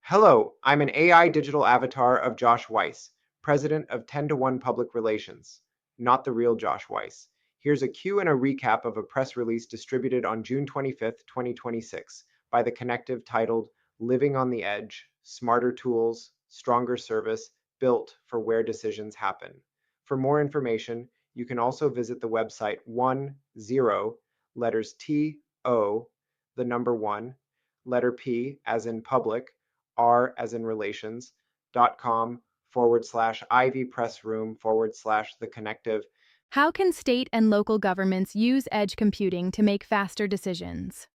Hello, I'm an AI digital avatar of Josh Weiss, president of 10 to 1 Public Relations, not the real Josh Weiss. Here's a cue and a recap of a press release distributed on June 25th, 2026 by The Connective titled Living on the Edge, Smarter Tools, Stronger Service, Built for Where Decisions Happen. For more information, you can also visit the website 10, letters T, O, the number 1, letter P as in public, R as in relations.com/ivpressroom/the connective. How can state and local governments use edge computing to make faster decisions?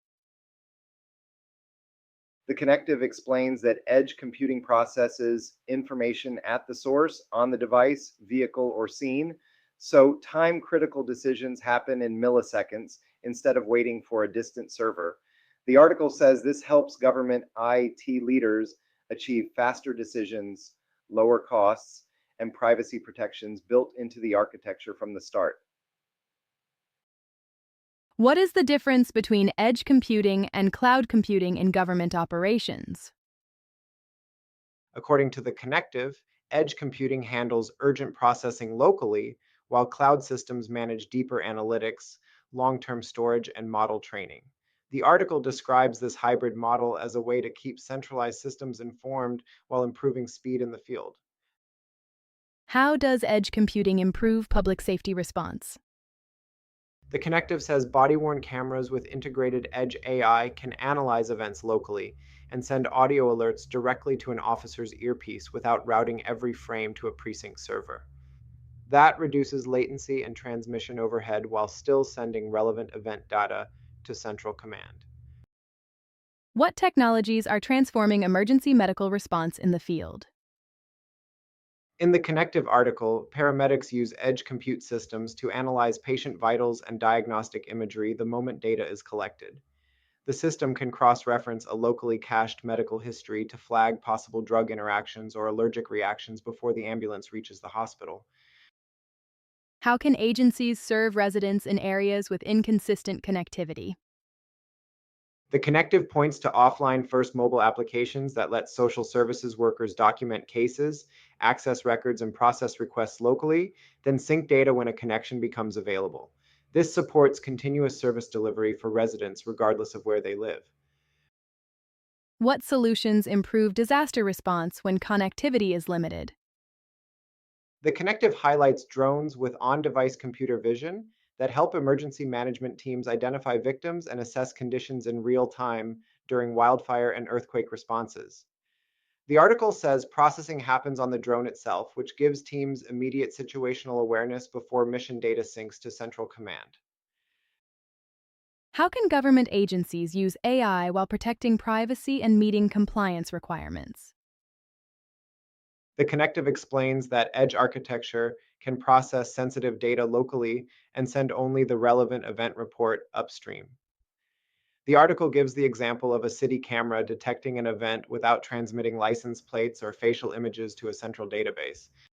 The connective explains that edge computing processes information at the source, on the device, vehicle, or scene, so time critical decisions happen in milliseconds instead of waiting for a distant server. The article says this helps government IT leaders achieve faster decisions, lower costs, and privacy protections built into the architecture from the start. What is the difference between edge computing and cloud computing in government operations? According to the connective, edge computing handles urgent processing locally, while cloud systems manage deeper analytics, long-term storage, and model training. The article describes this hybrid model as a way to keep centralized systems informed while improving speed in the field. How does edge computing improve public safety response? The connective says body-worn cameras with integrated edge AI can analyze events locally and send audio alerts directly to an officer's earpiece without routing every frame to a precinct server. That reduces latency and transmission overhead while still sending relevant event data to central command. What technologies are transforming emergency medical response in the field? In the connective article, paramedics use edge compute systems to analyze patient vitals and diagnostic imagery the moment data is collected. The system can cross-reference a locally cached medical history to flag possible drug interactions or allergic reactions before the ambulance reaches the hospital. How can agencies serve residents in areas with inconsistent connectivity? The connective points to offline first mobile applications that let social services workers document cases, access records, and process requests locally, then sync data when a connection becomes available. This supports continuous service delivery for residents regardless of where they live. What solutions improve disaster response when connectivity is limited? The connective highlights drones with on-device computer vision that help emergency management teams identify victims and assess conditions in real time during wildfire and earthquake responses. The article says processing happens on the drone itself, which gives teams immediate situational awareness before mission data syncs to central command. How can government agencies use AI while protecting privacy and meeting compliance requirements? The connective explains that edge architecture can process sensitive data locally and send only the relevant event report upstream. The article gives the example of a city camera detecting an event without transmitting license plates or facial images to a central database.